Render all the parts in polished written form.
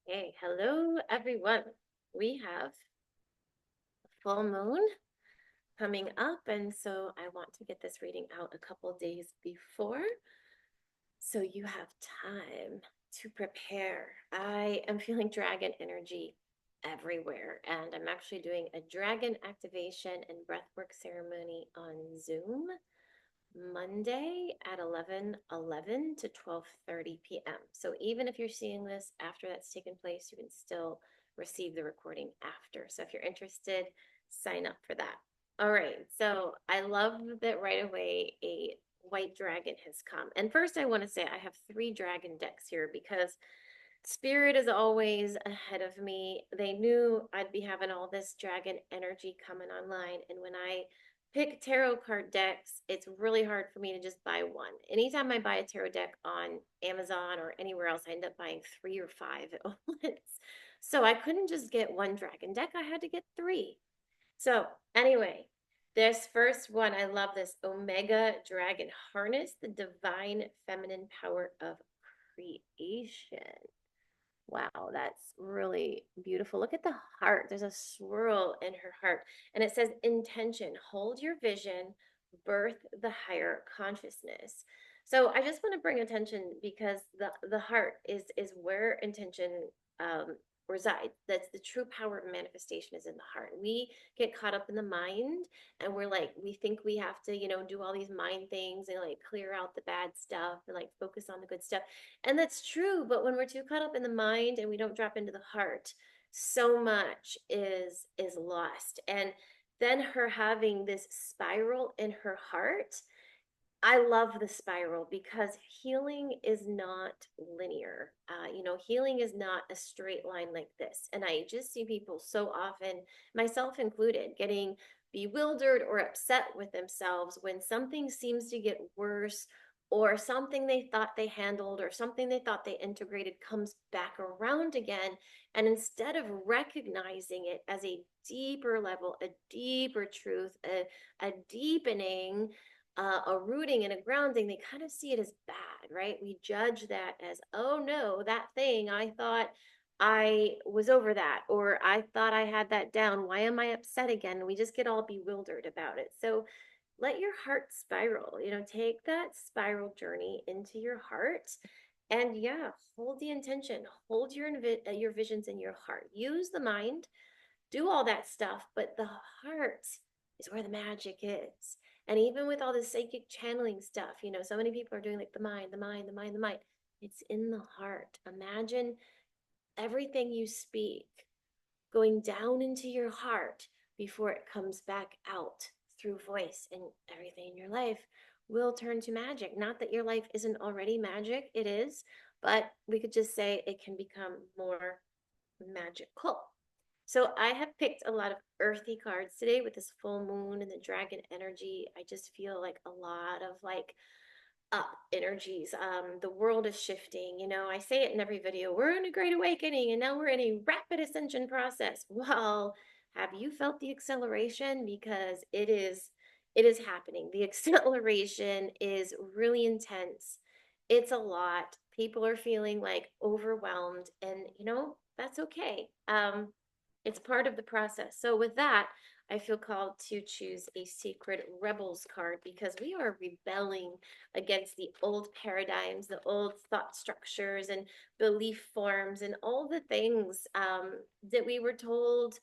Hey, hello everyone. We have a full moon coming up, and so I want to get this reading out a couple days before so you have time to prepare. I am feeling dragon energy everywhere, and I'm actually doing a dragon activation and breathwork ceremony on Zoom Monday at 11:11 to 12:30 p.m. So even if you're seeing this after that's taken place, you can still receive the recording after. So if you're interested, sign up for that. All right. So I love that right away a white dragon has come. And first, I want to say I have three dragon decks here because Spirit is always ahead of me. They knew I'd be having all this dragon energy coming online. And when I pick tarot card decks, it's really hard for me to just buy one. Anytime I buy a tarot deck on Amazon or anywhere else, I end up buying three or five at once. So I couldn't just get one dragon deck, I had to get three. So, anyway, this first one, I love this Omega Dragon. Harness the divine feminine power of creation. Wow, that's really beautiful. Look at the heart. There's a swirl in her heart. And it says intention, hold your vision, birth the higher consciousness. So I just want to bring attention because the heart is where intention um resides. That's the true power of manifestation is in the heart. We get caught up in the mind and we're like we think we have to, do all these mind things and like clear out the bad stuff and like focus on the good stuff, and that's true, but when we're too caught up in the mind and we don't drop into the heart, so much is lost. And then her having this spiral in her heart, I love the spiral because healing is not linear. Healing is not a straight line like this. And I just see people so often, myself included, getting bewildered or upset with themselves when something seems to get worse or something they thought they handled or something they thought they integrated comes back around again. And instead of recognizing it as a deeper level, a deeper truth, a deepening, a rooting and a grounding, they kind of see it as bad, right? We judge that as, oh no, that thing, I thought I was over that, or I thought I had that down. Why am I upset again? And we just get all bewildered about it. So let your heart spiral, take that spiral journey into your heart. And yeah, hold the intention, hold your visions in your heart. Use the mind, do all that stuff, but the heart is where the magic is. And even with all this psychic channeling stuff, so many people are doing like the mind, the mind, the mind, the mind. It's in the heart. Imagine everything you speak going down into your heart before it comes back out through voice, and everything in your life will turn to magic. Not that your life isn't already magic, it is, but we could just say it can become more magical. So I have picked a lot of earthy cards today with this full moon and the dragon energy. I just feel like a lot of like up energies. The world is shifting. I say it in every video. We're in a great awakening and now we're in a rapid ascension process. Well, have you felt the acceleration? Because it is happening. The acceleration is really intense. It's a lot. People are feeling like overwhelmed, and that's okay. It's part of the process. So with that, I feel called to choose a sacred rebels card because we are rebelling against the old paradigms, the old thought structures and belief forms, and all the things that we were told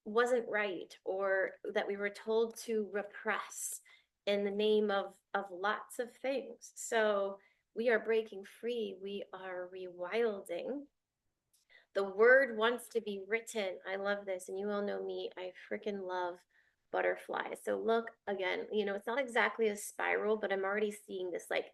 wasn't right or that we were told to repress in the name of lots of things. So we are breaking free. We are rewilding. The word wants to be written. I love this. And you all know me. I freaking love butterflies. So look again, it's not exactly a spiral, but I'm already seeing this like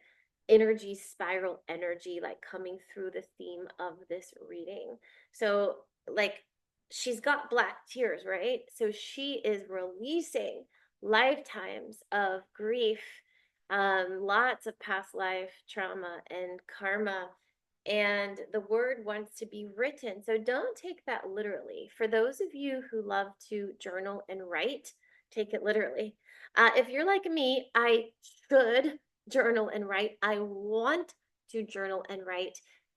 energy spiral energy like coming through the theme of this reading. So like she's got black tears, right? So she is releasing lifetimes of grief, lots of past life trauma and karma, and the word wants to be written. So don't take that literally. For those of you who love to journal and write, take it literally. If you're like me, I should journal and write. I want to journal and write,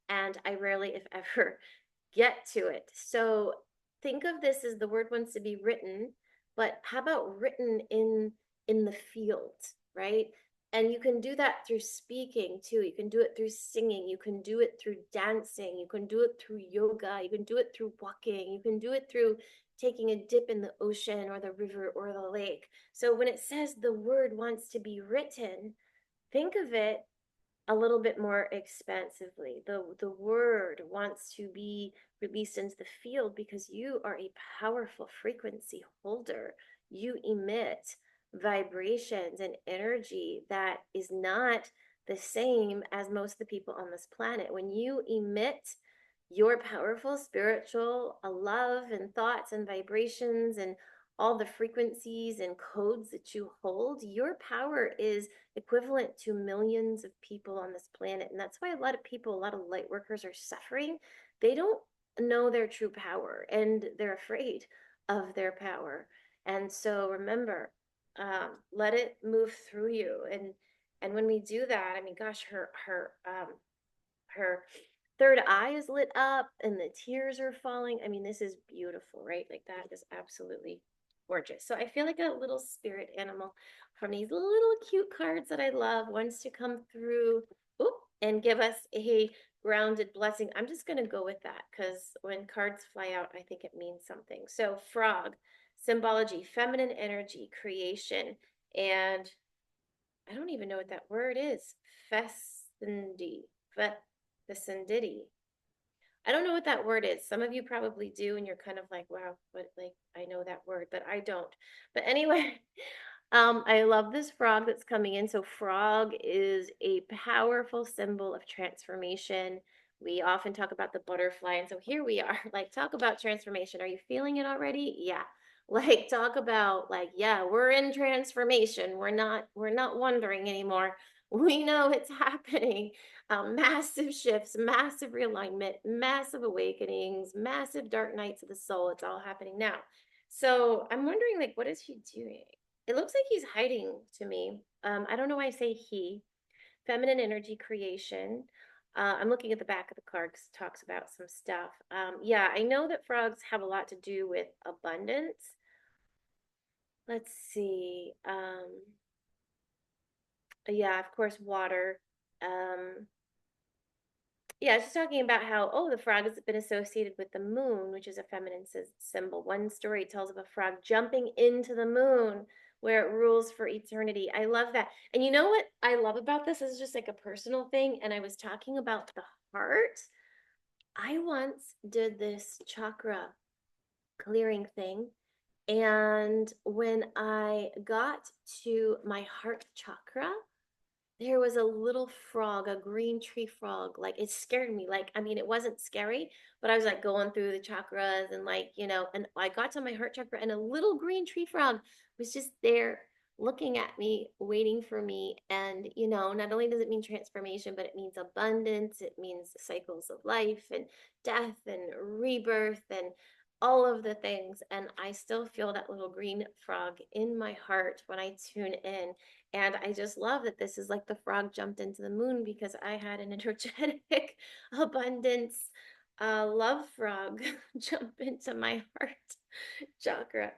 and I rarely, if ever, get to it. So think of this as the word wants to be written, but how about written in the field, right? And you can do that through speaking too. You can do it through singing. You can do it through dancing. You can do it through yoga. You can do it through walking. You can do it through taking a dip in the ocean or the river or the lake. So when it says the word wants to be written, think of it a little bit more expansively. The word wants to be released into the field because you are a powerful frequency holder. You emit vibrations and energy that is not the same as most of the people on this planet. When you emit your powerful spiritual love and thoughts and vibrations and all the frequencies and codes that you hold, your power is equivalent to millions of people on this planet. And that's why a lot of people, a lot of light workers are suffering. They don't know their true power and they're afraid of their power. And so remember, let it move through you. And when we do that, I mean, gosh, her third eye is lit up and the tears are falling. I mean, this is beautiful, right? Like that is absolutely gorgeous. So I feel like a little spirit animal from these little cute cards that I love wants to come through and give us a grounded blessing. I'm just going to go with that because when cards fly out, I think it means something. So frog, symbology, feminine energy, creation, and I don't even know what that word is. Fescendi, Fescendity. I don't know what that word is. Some of you probably do, and you're kind of like, wow, but like I know that word, but I don't. But anyway, I love this frog that's coming in. So frog is a powerful symbol of transformation. We often talk about the butterfly, and so here we are. Like, talk about transformation. Are you feeling it already? Yeah. Like, talk about like, yeah, we're in transformation. We're not wondering anymore. We know it's happening. Massive shifts, massive realignment, massive awakenings, massive dark nights of the soul. It's all happening now. So I'm wondering, like, what is he doing? It looks like he's hiding to me. I don't know why I say he. Feminine energy creation. I'm looking at the back of the card because it talks about some stuff. Yeah, I know that frogs have a lot to do with abundance. Let's see. Yeah, of course, water. Yeah, she's talking about how, oh, the frog has been associated with the moon, which is a feminine symbol. One story tells of a frog jumping into the moon where it rules for eternity. I love that. And you know what I love about this? This is just like a personal thing. And I was talking about the heart. I once did this chakra clearing thing. And when I got to my heart chakra, there was a little frog, a green tree frog. Like, it scared me. Like, I mean, it wasn't scary, but I was like going through the chakras and like, and I got to my heart chakra and a little green tree frog was just there looking at me, waiting for me. And, not only does it mean transformation, but it means abundance. It means cycles of life and death and rebirth and all of the things. And I still feel that little green frog in my heart when I tune in. And I just love that this is like the frog jumped into the moon because I had an energetic abundance love frog jump into my heart chakra.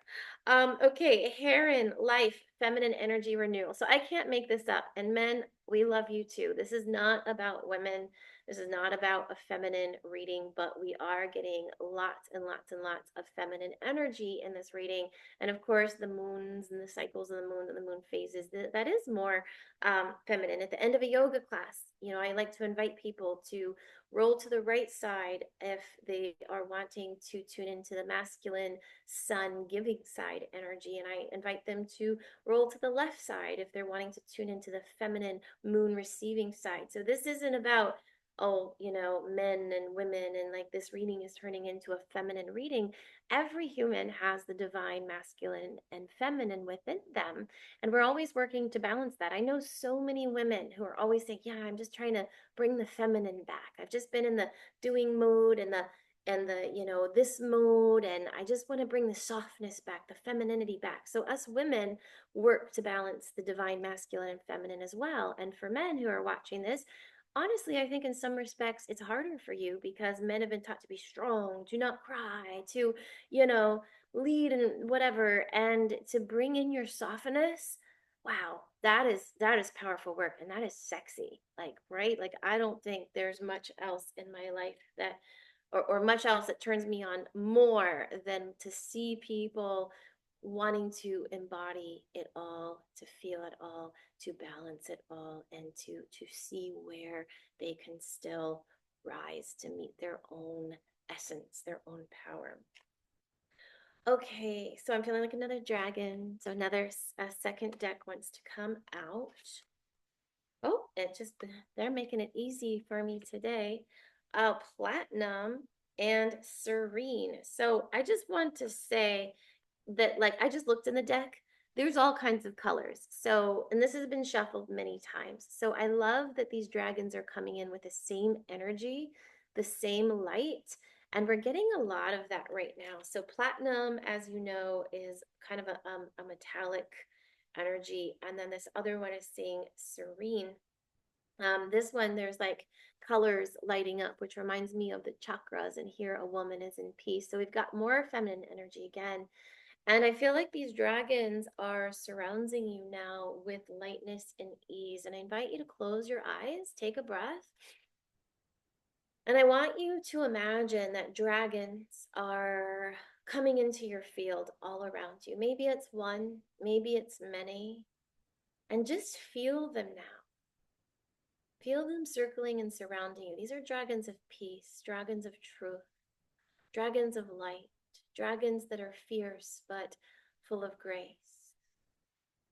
Okay, heron, life, feminine energy renewal. So I can't make this up. And men, we love you too. This is not about women. This is not about a feminine reading, but we are getting lots and lots and lots of feminine energy in this reading. And of course, the moons and the cycles of the moon and the moon phases, that is more feminine. At the end of a yoga class, I like to invite people to roll to the right side if they are wanting to tune into the masculine sun giving side energy. And I invite them to roll to the left side if they're wanting to tune into the feminine moon receiving side. So this isn't about, oh, men and women, and like this reading is turning into a feminine reading. Every human has the divine masculine and feminine within them. And we're always working to balance that. I know so many women who are always saying, yeah, I'm just trying to bring the feminine back. I've just been in the doing mode and the this mode, and I just want to bring the softness back, the femininity back. So us women work to balance the divine masculine and feminine as well. And for men who are watching this, honestly, I think in some respects it's harder for you because men have been taught to be strong, to not cry, to, you know, lead and whatever, and to bring in your softness. Wow, that is powerful work and that is sexy. Like, right? Like I don't think there's much else in my life that or much else that turns me on more than to see people wanting to embody it all, to feel it all, to balance it all, and to see where they can still rise to meet their own essence, their own power. Okay, so I'm feeling like another dragon. So another a second deck wants to come out. Oh, it just, they're making it easy for me today. Platinum and Serene. So I just want to say that, like, I just looked in the deck. There's all kinds of colors. So, and this has been shuffled many times. So I love that these dragons are coming in with the same energy, the same light, and we're getting a lot of that right now. So platinum, as you know, is kind of a metallic energy. And then this other one is saying serene. This one, there's like colors lighting up, which reminds me of the chakras. And here, a woman is in peace. So we've got more feminine energy again. And I feel like these dragons are surrounding you now with lightness and ease. And I invite you to close your eyes, take a breath. And I want you to imagine that dragons are coming into your field all around you. Maybe it's one, maybe it's many. And just feel them now. Feel them circling and surrounding you. These are dragons of peace, dragons of truth, dragons of light, dragons that are fierce but full of grace,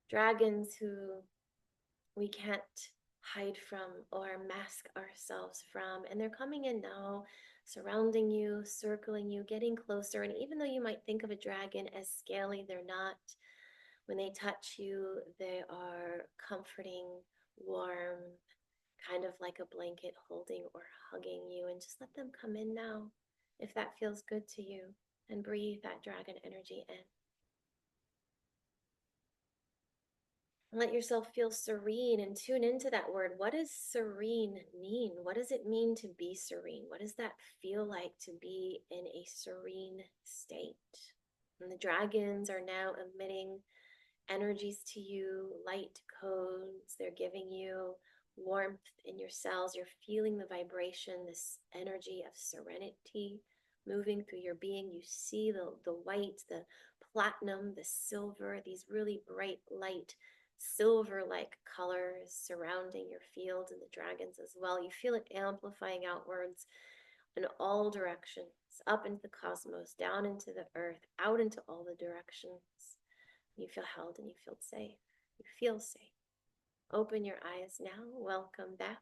dragons who we can't hide from or mask ourselves from. And they're coming in now, surrounding you, circling you, getting closer. And even though you might think of a dragon as scaly, they're not. When they touch you, they are comforting, warm, kind of like a blanket holding or hugging you. And just let them come in now if that feels good to you. And breathe that dragon energy in. Let yourself feel serene and tune into that word. What does serene mean? What does it mean to be serene? What does that feel like to be in a serene state? And the dragons are now emitting energies to you, light codes. They're giving you warmth in your cells. You're feeling the vibration, this energy of serenity moving through your being. You see the white, the platinum, the silver, these really bright light silver-like colors surrounding your field and the dragons as well. You feel it amplifying outwards in all directions, up into the cosmos, down into the earth, out into all the directions. You feel held and you feel safe. You feel safe. Open your eyes now. Welcome back.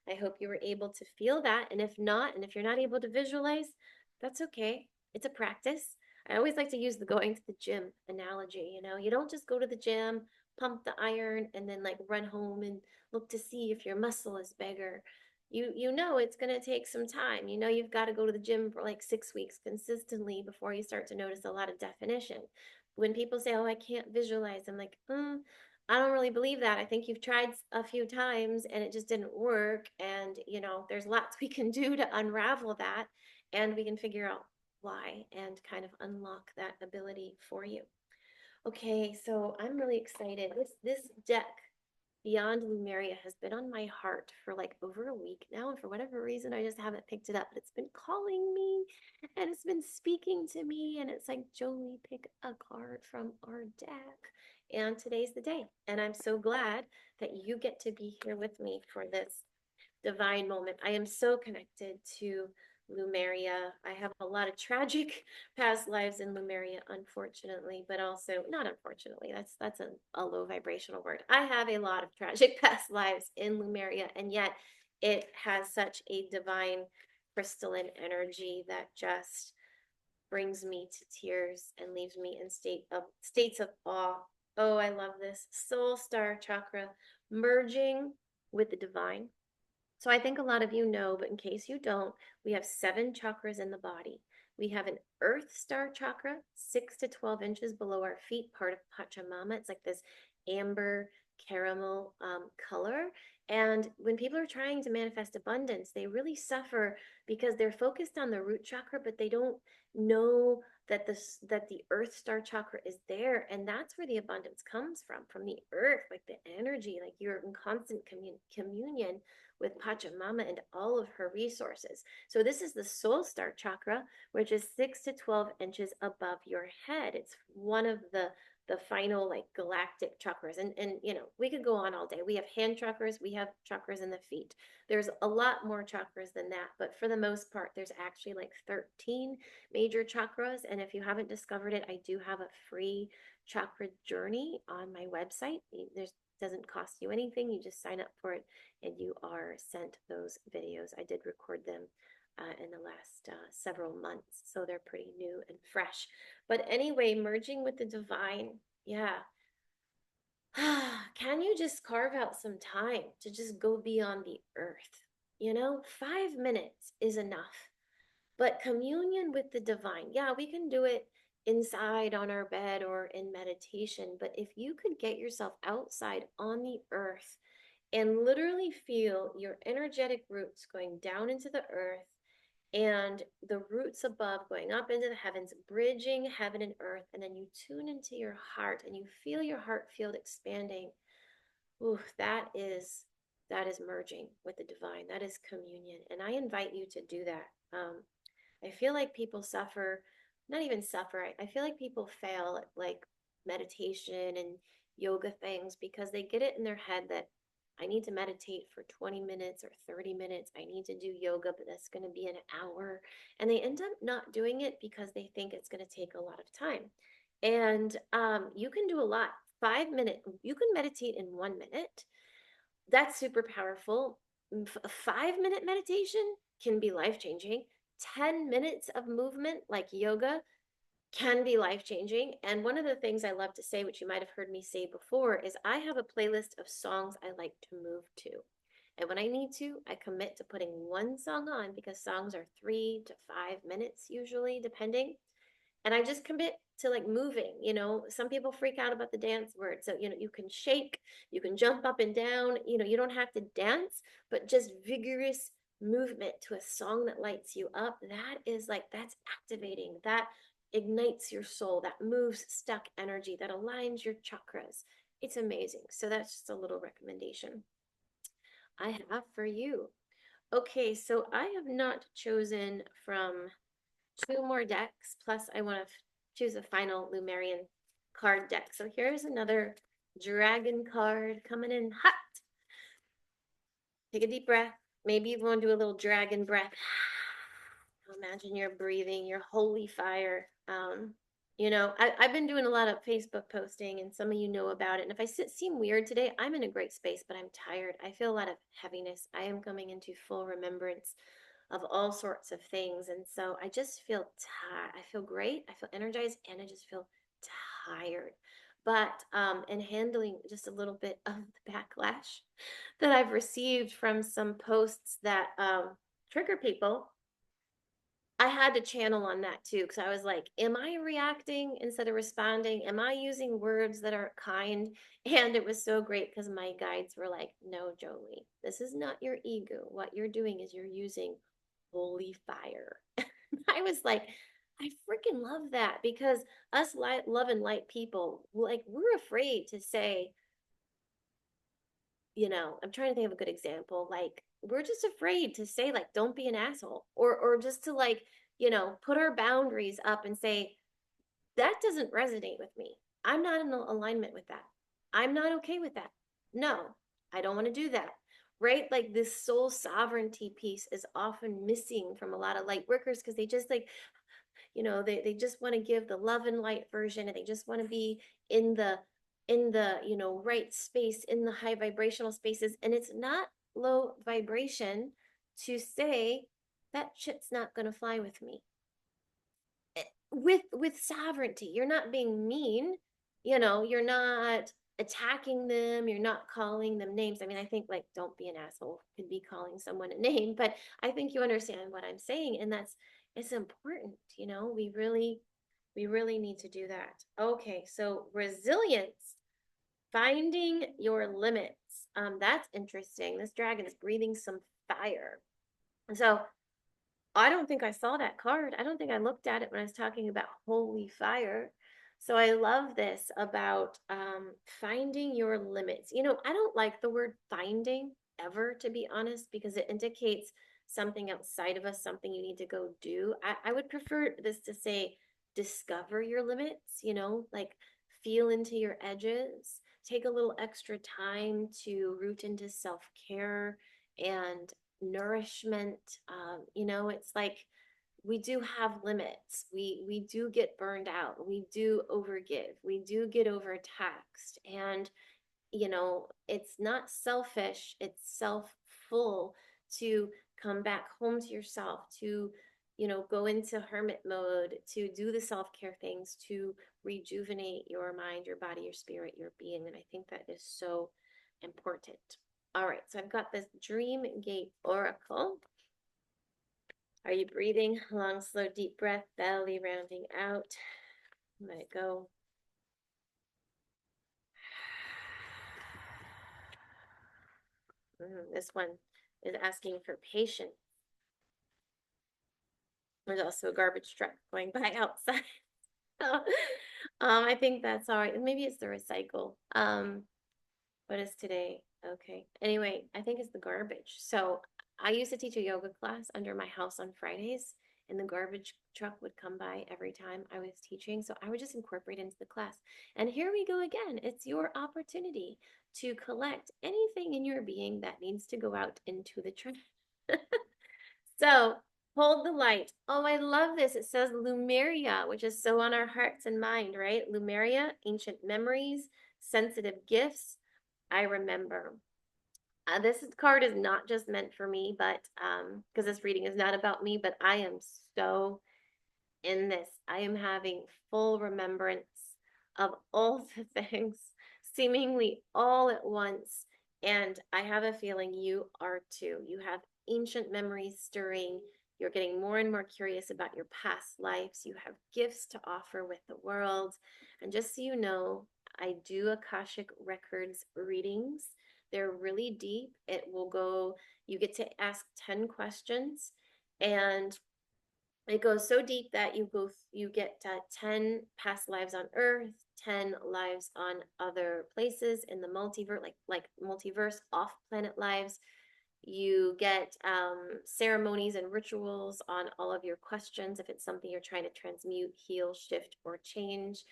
I hope you were able to feel that. And if not, and if you're not able to visualize, that's okay. It's a practice. I always like to use the going to the gym analogy. You know, you don't just go to the gym, pump the iron, and then like run home and look to see if your muscle is bigger. You know it's going to take some time. You know you've got to go to the gym for like 6 weeks consistently before you start to notice a lot of definition. When people say, "Oh, I can't visualize," I'm like, I don't really believe that. I think you've tried a few times and it just didn't work. And, you know, there's lots we can do to unravel that and we can figure out why and kind of unlock that ability for you. Okay, so I'm really excited. This deck, Beyond Lumeria, has been on my heart for like over a week now, and for whatever reason, I just haven't picked it up. But it's been calling me, and it's been speaking to me, and it's like, Jolie, pick a card from our deck. And today's the day, and I'm so glad that you get to be here with me for this divine moment. I am so connected to Lumeria. I have a lot of tragic past lives in Lumeria, unfortunately, but also not unfortunately. That's a low vibrational word. I have a lot of tragic past lives in Lumeria, and yet it has such a divine crystalline energy that just brings me to tears and leaves me in states of awe. Oh, I love this. Soul star chakra merging with the divine. So I think a lot of you know, but in case you don't, we have 7 chakras in the body. We have an earth star chakra, 6 to 12 inches below our feet, part of Pachamama. It's like this amber caramel color. And when people are trying to manifest abundance, they really suffer because they're focused on the root chakra, but they don't know that the earth star chakra is there, and that's where the abundance comes from the earth, like the energy, like you're in constant communion with Pachamama and all of her resources. So this is the soul star chakra, which is 6 to 12 inches above your head. It's one of the final like galactic chakras, and you know, we could go on all day. We have hand chakras, we have chakras in the feet. There's a lot more chakras than that, but for the most part there's actually like 13 major chakras. And if you haven't discovered it, I do have a free chakra journey on my website. There's doesn't cost you anything. You just sign up for it and you are sent those videos. I did record them in the last several months, so they're pretty new and fresh. But anyway, merging with the divine, yeah. Can you just carve out some time to just go beyond the earth? You know, 5 minutes is enough. But communion with the divine, yeah, we can do it inside on our bed or in meditation. But if you could get yourself outside on the earth and literally feel your energetic roots going down into the earth and the roots above going up into the heavens, bridging heaven and earth, and then you tune into your heart and you feel your heart field expanding. Ooh, that is merging with the divine. That is communion, and I invite you to do that. I feel like people suffer, not even suffer. I feel like people fail at like meditation and yoga things because they get it in their head that I need to meditate for 20 minutes or 30 minutes. I need to do yoga, but that's going to be an hour. And they end up not doing it because they think it's going to take a lot of time. And you can do a lot. 5 minutes, you can meditate in 1 minute. That's super powerful. A 5 minute meditation can be life changing. 10 minutes of movement, like yoga, can be life changing. And one of the things I love to say, which you might have heard me say before, is I have a playlist of songs I like to move to. And when I need to, I commit to putting one song on because songs are 3 to 5 minutes usually, depending. And I just commit to like moving. You know, some people freak out about the dance word. So, you know, you can shake, you can jump up and down, you know, you don't have to dance, but just vigorous movement to a song that lights you up. That is like, that's activating. That ignites your soul, that moves stuck energy, that aligns your chakras. It's amazing. So that's just a little recommendation I have for you. Okay, so I have not chosen from two more decks, plus I want to choose a final Lumerian card deck. So here's another dragon card coming in hot. Take a deep breath. Maybe you want to do a little dragon breath. Imagine you're breathing your holy fire. You know, I've been doing a lot of Facebook posting, and some of you know about it. And if I seem weird today, I'm in a great space, but I'm tired. I feel a lot of heaviness. I am coming into full remembrance of all sorts of things. And so I just feel tired. I feel great. I feel energized, and I just feel tired. But in handling just a little bit of the backlash that I've received from some posts that trigger people, I had to channel on that too, because I was like, am I reacting instead of responding? Am I using words that are kind? And it was so great because my guides were like, no, Jolie, this is not your ego. What you're doing is you're using holy fire. I was like, I freaking love that because us light, love and light people, like, we're afraid to say, you know, I'm trying to think of a good example. Like, we're just afraid to say, like, don't be an asshole, or just to like, you know, put our boundaries up and say, that doesn't resonate with me. I'm not in alignment with that. I'm not okay with that. No, I don't want to do that. Right? Like this soul sovereignty piece is often missing from a lot of light workers because they just like, you know, they just want to give the love and light version, and they just want to be in the you know, right space, in the high vibrational spaces. And it's not low vibration to say that shit's not going to fly with me. With sovereignty, you're not being mean, you know, you're not attacking them, you're not calling them names. I mean, I think like don't be an asshole could be calling someone a name, but I think you understand what I'm saying, and that's, it's important, you know. We really need to do that. Okay, so resilience, finding your limits. That's interesting. This dragon is breathing some fire. So I don't think I saw that card. I don't think I looked at it when I was talking about holy fire. So I love this about finding your limits. I don't like the word finding ever, to be honest, because it indicates something outside of us, something you need to go do. I would prefer this to say discover your limits, like feel into your edges, take a little extra time to root into self care and nourishment. It's like we do have limits. We do get burned out. We do overgive. We do get overtaxed. And it's not selfish, it's self-full to come back home to yourself, to go into hermit mode, to do the self-care things, to rejuvenate your mind, your body, your spirit, your being. And I think that is so important. All right, so I've got this Dream Gate Oracle. Are you breathing? Long, slow, deep breath, belly rounding out. Let it go. This one is asking for patience. There's also a garbage truck going by outside. I think that's all right. Maybe it's the recycle. What is today? Okay. Anyway, I think it's the garbage. So I used to teach a yoga class under my house on Fridays, and the garbage truck would come by every time I was teaching. So I would just incorporate into the class. And here we go again. It's your opportunity to collect anything in your being that needs to go out into the trash. So hold the light. Oh, I love this. It says Lumeria, which is so on our hearts and mind, right? Lumeria, ancient memories, sensitive gifts. I remember. This card is not just meant for me, but because this reading is not about me, but I am so in this. I am having full remembrance of all the things, seemingly all at once. And I have a feeling you are too. You have ancient memories stirring. You're getting more and more curious about your past lives. You have gifts to offer with the world. And just so you know, I do Akashic Records readings. They're really deep. It will go, you get to ask 10 questions, and it goes so deep that you get 10 past lives on Earth, 10 lives on other places in the multiverse, like multiverse off planet lives. You get ceremonies and rituals on all of your questions if it's something you're trying to transmute, heal, shift, or change.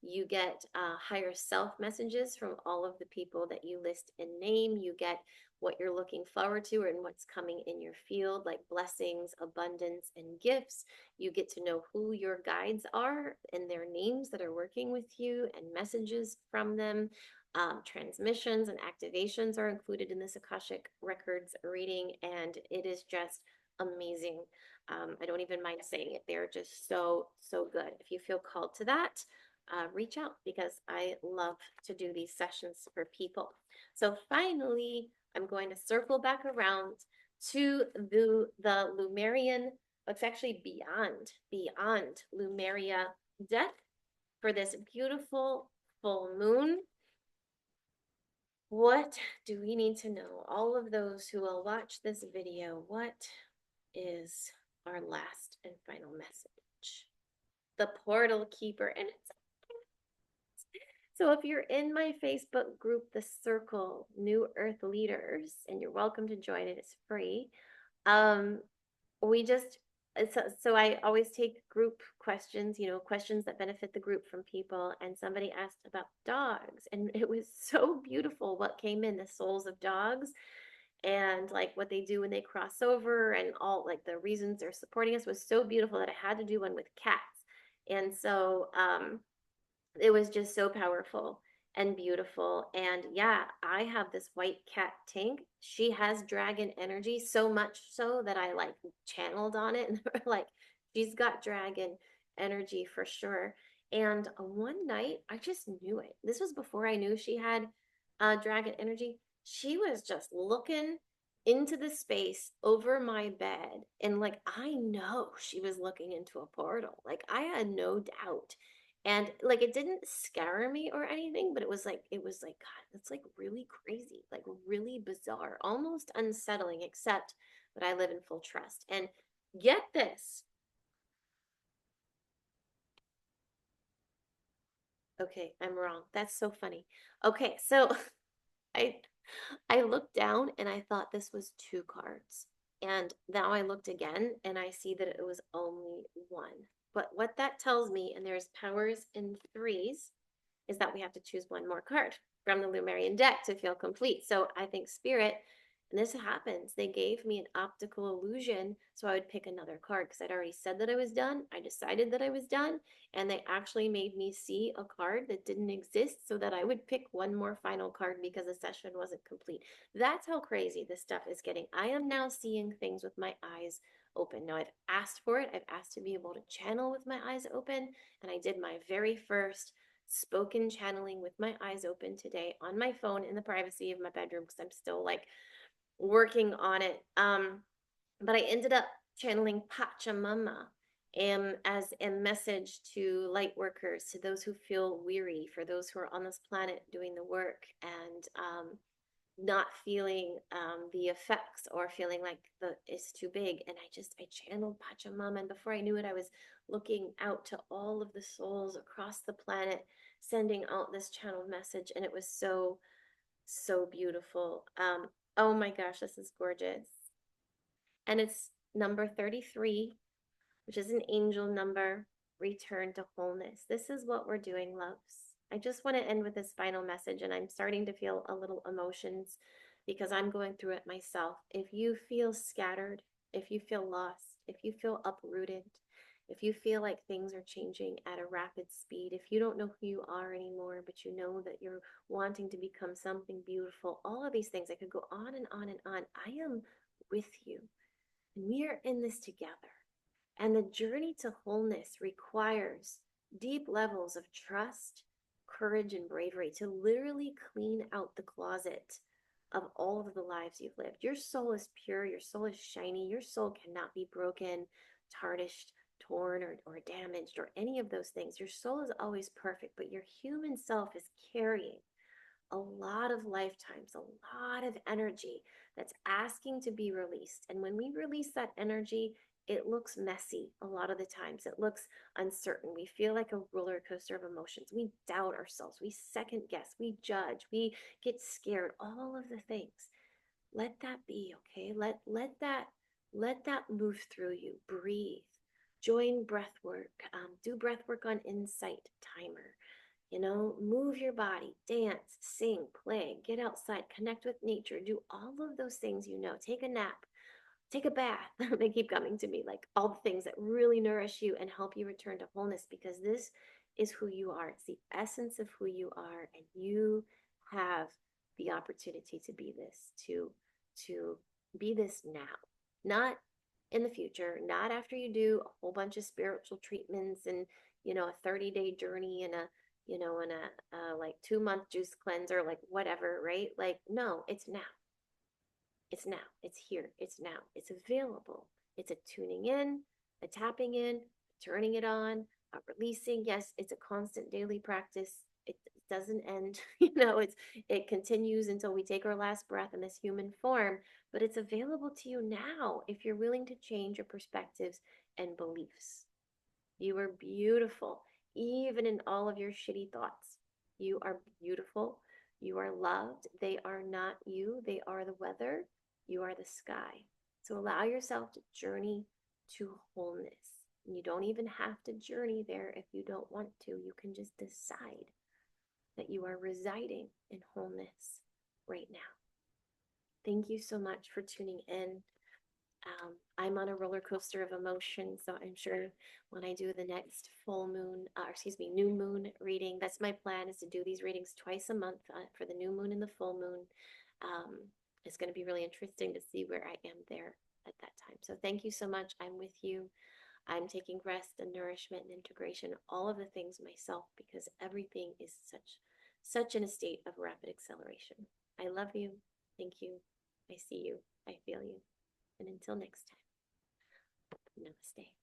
You get higher self messages from all of the people that you list and name. You get what you're looking forward to and what's coming in your field, like blessings, abundance, and gifts. You get to know who your guides are and their names that are working with you and messages from them. Transmissions and activations are included in this Akashic Records reading, and it is just amazing. I don't even mind saying it. They're just so, so good. If you feel called to that, reach out, because I love to do these sessions for people. So finally, I'm going to circle back around to the Lumerian, it's actually beyond Lumeria deck for this beautiful full moon. What do we need to know? All of those who will watch this video, what is our last and final message? The portal keeper. And it's so if you're in my Facebook group, The Circle New Earth Leaders, and you're welcome to join it, it's free. We just, so I always take group questions, questions that benefit the group from people. And somebody asked about dogs, and it was so beautiful what came in, the souls of dogs, and like what they do when they cross over, and all like the reasons they're supporting us was so beautiful that I had to do one with cats. And so, it was just so powerful and beautiful. And yeah, I have this white cat Tink. She has dragon energy, so much so that I like channeled on it, and like, she's got dragon energy for sure. And one night I just knew it. This was before I knew she had dragon energy. She was just looking into the space over my bed, and like, I know she was looking into a portal. Like, I had no doubt. And like it didn't scare me or anything, but it was like God, that's like really crazy, like really bizarre, almost unsettling, except that I live in full trust. And get this. Okay, I'm wrong. That's so funny. Okay, so I I looked down and I thought this was two cards. And now I looked again and I see that it was only one. But what that tells me, and there's powers in threes, is that we have to choose one more card from the Lumerian deck to feel complete. So I think Spirit, and this happens, they gave me an optical illusion so I would pick another card because I'd already said that I was done. I decided that I was done, and they actually made me see a card that didn't exist so that I would pick one more final card because the session wasn't complete. That's how crazy this stuff is getting. I am now seeing things with my eyes open. Now, I've asked for it. I've asked to be able to channel with my eyes open, and I did my very first spoken channeling with my eyes open today on my phone in the privacy of my bedroom because I'm still like working on it. But I ended up channeling Pachamama as a message to light workers, to those who feel weary, for those who are on this planet doing the work and not feeling the effects or feeling like it's too big. And I channeled Pachamama, and before I knew it, I was looking out to all of the souls across the planet, sending out this channeled message, and it was so, so beautiful. Oh my gosh, this is gorgeous. And it's number 33, which is an angel number, return to wholeness. This is what we're doing, loves. I just want to end with this final message, and I'm starting to feel a little emotions because I'm going through it myself. If you feel scattered, if you feel lost, if you feel uprooted, if you feel like things are changing at a rapid speed, if you don't know who you are anymore, but you know that you're wanting to become something beautiful, all of these things, I could go on and on and on. I am with you, and we are in this together. And the journey to wholeness requires deep levels of trust, courage, and bravery to literally clean out the closet of all of the lives you've lived. Your soul is pure, your soul is shiny, your soul cannot be broken, tarnished, torn, or damaged, or any of those things. Your soul is always perfect, but your human self is carrying a lot of lifetimes, a lot of energy that's asking to be released. And when we release that energy, it looks messy a lot of the times. It looks uncertain. We feel like a roller coaster of emotions. We doubt ourselves. We second guess. We judge. We get scared. All of the things. Let that be, okay? Let that move through you. Breathe. Join breath work. Do breath work on Insight Timer. Move your body, dance, sing, play, get outside, connect with nature, do all of those things. Take a nap, take a bath. They keep coming to me, like all the things that really nourish you and help you return to wholeness, because this is who you are. It's the essence of who you are, and you have the opportunity to be this, to be this now, not in the future, not after you do a whole bunch of spiritual treatments and a 30-day journey and a like 2-month juice cleanser, like whatever, right? Like, no, it's now. It's now. It's here. It's now. It's available. It's a tuning in, a tapping in, turning it on, a releasing. Yes, it's a constant daily practice. It doesn't end. It continues until we take our last breath in this human form. But it's available to you now if you're willing to change your perspectives and beliefs. You are beautiful, even in all of your shitty thoughts. You are beautiful. You are loved. They are not you. They are the weather. You are the sky. So allow yourself to journey to wholeness. You don't even have to journey there if you don't want to. You can just decide that you are residing in wholeness right now. Thank you so much for tuning in. I'm on a roller coaster of emotion, so I'm sure when I do the next new moon reading, that's my plan, is to do these readings twice a month for the new moon and the full moon. It's going to be really interesting to see where I am there at that time. So thank you so much. I'm with you. I'm taking rest and nourishment and integration, all of the things myself, because everything is such in a state of rapid acceleration. I love you. Thank you. I see you. I feel you. And until next time, namaste.